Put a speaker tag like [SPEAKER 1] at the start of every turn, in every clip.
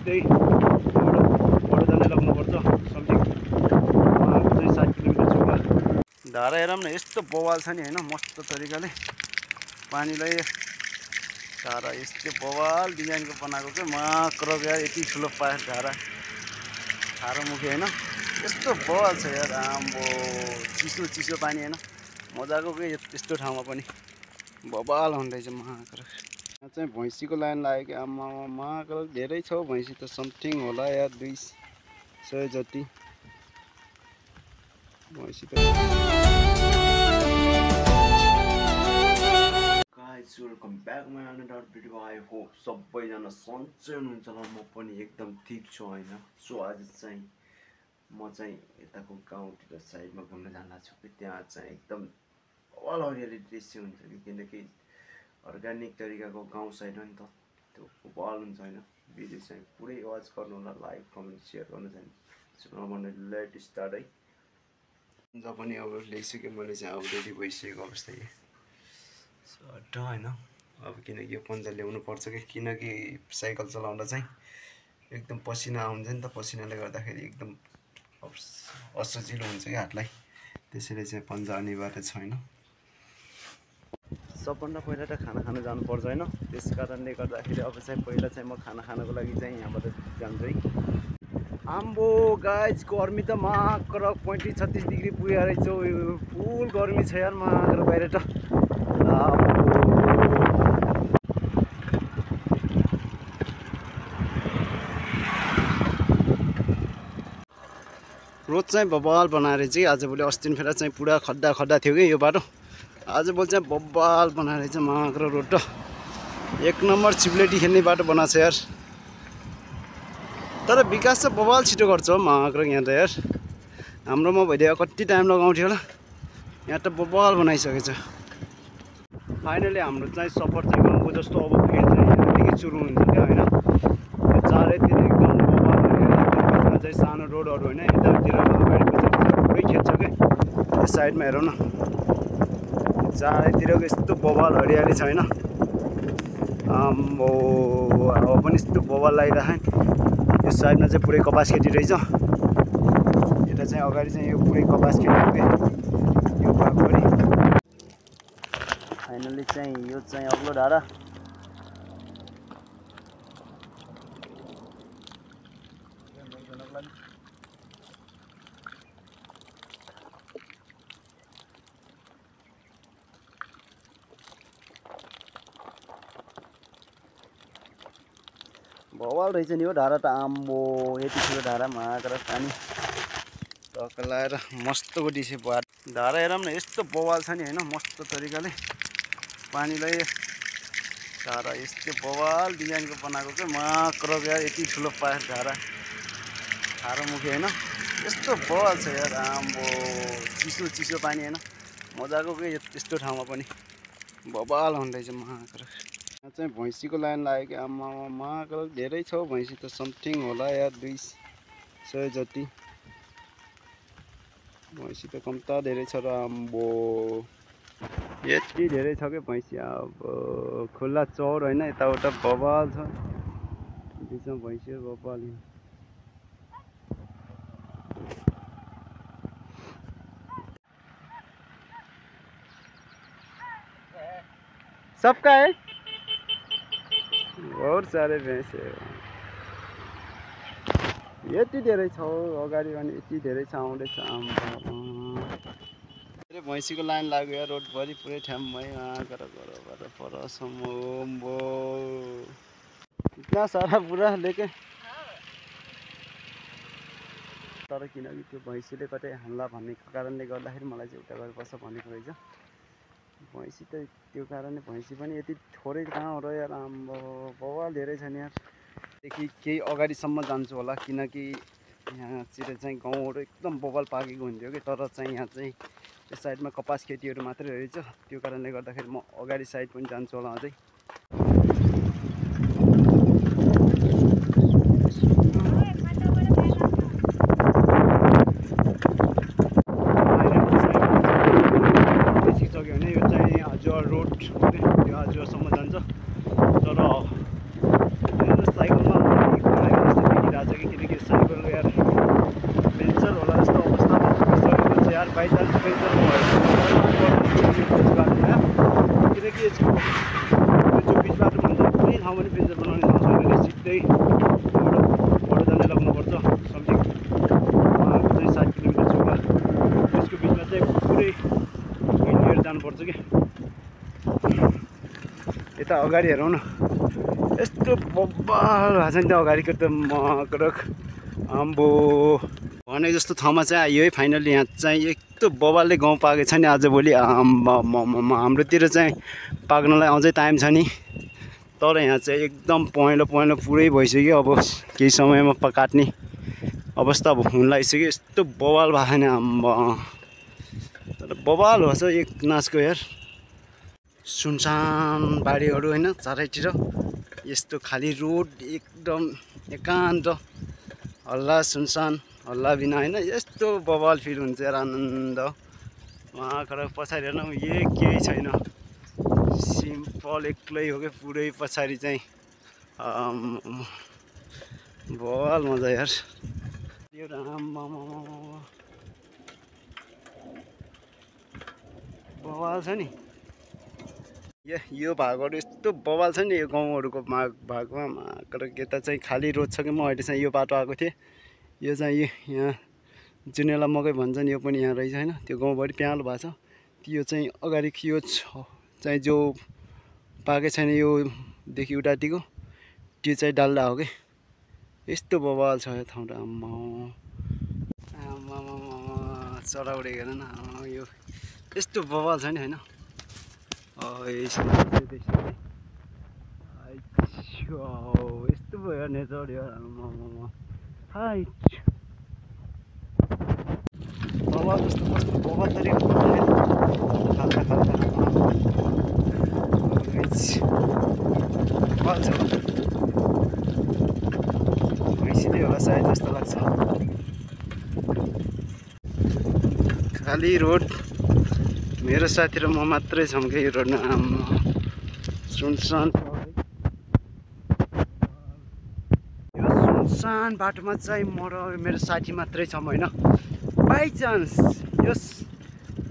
[SPEAKER 1] त्यही बडोजनले लाग्नुपर्छ समथिङ चाहिँ 60 किलोमिटर जग्गा। धारा हेरौँ न यस्तो बवाल छ नि होइन मस्त तरिकाले पानीलाई धारा यस्तो बवाल डिजाइनको बनाएको क्या माक्र यार यति ठुलो पायो धारा खारो मुखी होइन यस्तो बवाल छ यार आम्बो चिसो चिसो पानी होइन मजाको के यस्तो ठाउँमा पनि बवाल हुँदैछ माक्र। यहाँ चाहिँ भैँसीको लाइन लाग्यो कि आमा माक्र धेरै छ भैँसी त समथिङ होला यार 200 जति भैँसी त। Guys welcome back my another video. I hope सबैजना सन्चै हुनुहुन्छ होला म पनि एकदम ठिक छु होइन। सो आज चाहिँ म चाहिँ यताको गाउँतिर साइडमा घुम्न जान छु कि त्यहाँ चाहिँ एकदम अल हरियाली दृश्य हुन्छ कि किनकि अर्ग्यानिक तरिकाको गाउँ साइड हो नि त त्यो बल हुन्छ होइन। भिडियो चाहिँ पुरै वाच गर्नु होला लाइक कमेन्ट सेयर गर्नु चाहिँ नभन्नु लेट स्टार्ट है। जब पनि अब ल्याइसकेँ मैले चाहिँ अब रेडी भइसकेको अवस्था यही सट्ट होइन अब किनकि यो पन्जा ल्याउनु पर्छ कि किनकि साइकल चलाउँदा चाहिँ एकदम पसिना आउँछ नि त पसिनाले गर्दाखेरि एकदम असजिलो हुन्छ कि हातलाई त्यसैले चाहिँ पन्जा अनिवार्य छ होइन। सबभन्दा पहिला त खाना खान जानुपर्छ होइन त्यस कारणले गर्दाखेरि अब चाहिँ पहिला चाहिँ म खाना खानको लागि चाहिँ यहाँबाट जान्छु है। आम्बो गाइज गर्मी त मात्र 35-36 डिग्री पुगेको रहेछ फुल गर्मी छ यार मात्र बाहिर त। रोड चाहिँ बबाल बनाएर चाहिँ आजभोलि अस्ति फेला चाहिँ पुरा खड्डा खड्डा थियो कि यो बाटो आजभोलि चाहिँ बबाल बनाएर चाहिँ मात्र रोड त एक नम्बर चिप्लेटी खेल्ने बाटो बनाएको छ यार। तर विकास चाहिँ बबाल छिटो गर्छ हो मात्र यहाँ त यार हाम्रोमा भइदियो कति टाइम लगाउँथ्यो होला यहाँ त बबाल बनाइसकेको छ। फाइनली हाम्रो चाहिँ सफर चाहिँ गाउँको जस्तो अब फेरि चाहिँ यहाँदेखि सुरु हुन्छ क्या होइन। यो चारैतिर एकदम बबाल बिचमा चाहिँ सानो रोडहरू होइन यतातिर अगाडि पुरै खेल्छ क्या त्यो साइडमा हेरौँ न चारैतिरको यस्तो बबाल हरियाली छ होइन। आम्बो अब पनि यस्तो बबाल लागिरहेको यो साइडमा चाहिँ पुरै कपास खेती रहेछ यता चाहिँ अगाडि चाहिँ यो पुरै कपास खेती हो क्या यो भागभरि। फाइनली चाहिँ यो चाहिँ अग्लो डाँडा बवाल रहेछ नि हो धारा त आम्बो यति ठुलो धारा मात्र पानी टक्लाएर मस्तको डिसे भयो धारा हेरौँ न यस्तो बवाल छ नि होइन मस्त तरिकाले पानीलाई धारा यस्तो बवाल डिजाइनको बनाएको क्या मात्र यार यति ठुलो पायो धारा खारो मुखी होइन यस्तो बवाल छ यार आम्बो चिसो चिसो पानी होइन मजाको के यस्तो ठाउँमा पनि बवाल हुँदैछ मात्र। यहाँ चाहिँ भैँसीको लाइन लाग्यो कि आमा मात्र धेरै छ भैँसी त समथिङ होला यार 200 जति भैँसी त कम त धेरै छ र आम्बो यति धेरै छ क्या भैँसी अब खुल्ला चौर होइन यताउता बवाल छ बिचमा भैँसी बवाल। सबका है बहुत सारे भैंस है यति धेरै छ अगाडि पनि यति धेरै छ आउँदैछ आम्बो भैँसीको लाइन लाग्यो यार रोडभरि पुरै ठाउँमै परसम्म इतना सारा बुरा लेके तर किनकि त्यो भैँसीले कतै हान्ला भन्ने कारणले गर्दाखेरि मलाई चाहिँ उता गर्नुपर्छ भनेको रहेछ भैँसी त त्यो कारणले भैँसी पनि यति थोरै कहाँ हो र यार आम्बो बवाल धेरै छ नि यारदेखि केही अगाडिसम्म जान्छु होला किनकि यहाँतिर चाहिँ गाउँहरू एकदम बवाल पाकेको हुन्थ्यो कि तर चाहिँ यहाँ चाहिँ त्यो साइडमा कपास खेतीहरू मात्रै रहेछ त्यो कारणले गर्दाखेरि म अगाडि साइड पनि जान्छु होला अझै। रोड त्यो आजसम्म जान्छ तर साइकलमा
[SPEAKER 2] त्यही बडो जाने लाग्नुपर्छ समथिङ चाहिँ 7 किलोमिटर छ होला। त्यसको बिचमा चाहिँ पुरै हिँडेर जानुपर्छ कि। यता अगाडि हेरौँ न, यस्तो बब्बाल भएको छ नि त अगाडिको त मकरक आम्बो भने जस्तो ठाउँमा चाहिँ आयो है फाइनली। यहाँ चाहिँ यस्तो बबालले गाउँ पाएको छ नि आजभोलि। हाम्रोतिर चाहिँ पाक्नलाई अझै टाइम छ नि, तर यहाँ चाहिँ एकदम पहेँलो पुरै भइसक्यो। अब केही समयमा काट्ने अवस्था हुन लागिसक्यो। यस्तो बबाल भएको छैन आम्बा, तर बबाल भएछ एक नाचको यार। सुनसान बारीहरू होइन चारैतिर, यस्तो खाली रोड एकदम एकान्त, हल्ला सुनसान, हल्ला बिना होइन। यस्तो बवाल फिल हुन्छ यार, आनन्द। उहाँको पछाडि हेर्नु केही छैन, सिम्पल एक्लै हो कि पुरै पछाडि चाहिँ बवाल मजा यार। यो बवाल छ नि यो भागहरू, यस्तो बवाल छ नि यो गाउँहरूको भागमा। यता चाहिँ खाली रोड छ कि म अहिले चाहिँ यो बाटो आएको थिएँ। यो चाहिँ यहाँ जुनेला मकै भन्छन्, यो पनि यहाँ रहेछ होइन। त्यो गाउँभरि प्यालो भएको छ। त्यो चाहिँ अगाडि यो चाहिँ जो पाएकै छैन योदेखि उतातिको, त्यो चाहिँ डाल्दा हो कि। यस्तो बवाल छ यो ठाउँ त आम्मा चरा उडेको हेर न। यो यस्तो बवाल छ नि होइन। यस्तो भयो नेचर यो बवाल जस्तो कस्तो बवाल तरिका बवाल छ। भैँसीले होला सायद जस्तो लाग्छ। खाली रोड, मेरो साथी र म मात्रै छौँ कि यो रोडमा। सुनसान यो सुनसान बाटोमा चाहिँ म र मेरो साथी मात्रै छौँ होइन। बाइचान्स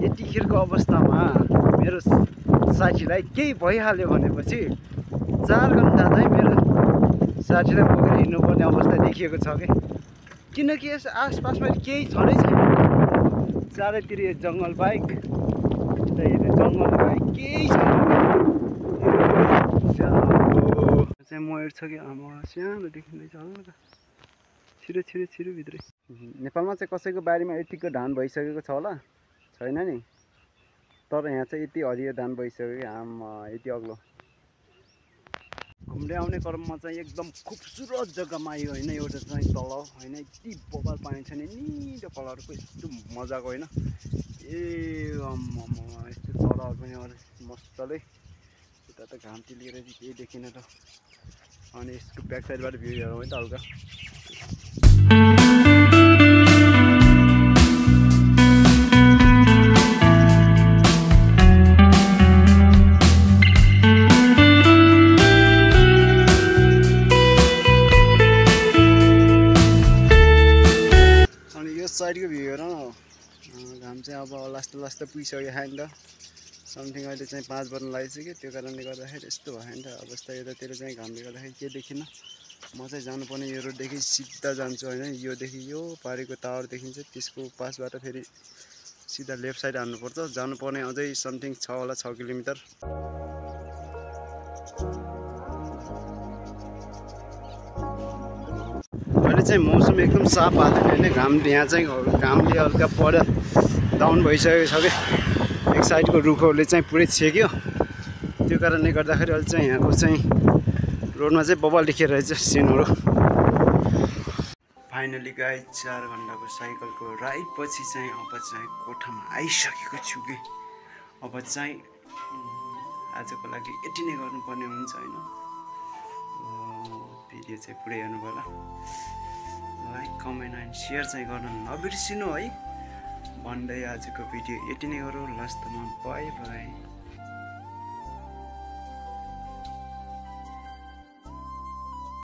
[SPEAKER 2] यतिखेरको अवस्थामा मेरो साथीलाई केही भइहाल्यो भनेपछि 4 घन्टा चाहिँ मेरो साथीलाई बोकेर हिँड्नुपर्ने अवस्था देखिएको छ कि। किनकि यस आसपासमा केही छँदै छैन, चारैतिर यो जङ्गल बाहेक, जङ्गल बाहेक केही छैन। चाहिँ मयूर छ कि आमा सानो देखिँदैछ हल्का, छिरो भित्रै। नेपालमा चाहिँ कसैको बारीमा यतिको धान भइसकेको छ होला, छैन नि। तर यहाँ चाहिँ यति हरियो धान भइसक्यो कि आमा यति अग्लो। घुम्दै आउने क्रममा चाहिँ एकदम खुबसुरत जग्गामा आयो होइन। एउटा चाहिँ तल होइन, यति बबाल पानी छ नि, निलो कलरको, यस्तो मजाको होइन। आम्मा यस्तो चराहरू पनि मजाले। यता त घाम तिलेर केही देखिन त। अनि यसको ब्याक साइडबाट भ्यू हेरौँ है त हल्का। साइडको भ्यू हेर न, घाम चाहिँ अब लास्ट पुगिसक्यो खायो नि त। समथिङ अहिले चाहिँ 5 बज्न लागिसक्यो। त्यो कारणले गर्दाखेरि यस्तो भयो नि त अवस्था। यतातिर चाहिँ घामले गर्दाखेरि के देखिन। म चाहिँ जानुपर्ने यो रोडदेखि सिधा जान्छु होइन। योदेखि यो पारीको टावर देखिन्छ, त्यसको पासबाट फेरि सिधा लेफ्ट साइड हान्नुपर्छ। जानुपर्ने अझै समथिङ छ होला 6 किलोमिटर। अहिले चाहिँ मौसम एकदम साफ भएको थियो होइन। घाम यहाँ चाहिँ घामले हल्का पर डाउन भइसकेको छ कि। एक साइडको रुखहरूले चाहिँ पुरै छेक्यो। त्यो कारणले गर्दाखेरि अहिले चाहिँ यहाँको चाहिँ रोडमा चाहिँ बबाल देखिएर रहेछ सिनहरू। फाइनली गाइस 4 घन्टाको साइकलको राइड पछि चाहिँ अब चाहिँ कोठामा आइसकेको छु कि। अब चाहिँ आजको लागि यति नै गर्नुपर्ने हुन्छ होइन। भिडियो चाहिँ पुरै हेर्नु होला। लाइक कमेन्ट एन्ड सेयर चाहिँ गर्न नबिर्सिनु है भन्दै आजको भिडियो यति नै गरौँ लास्टमा। By by.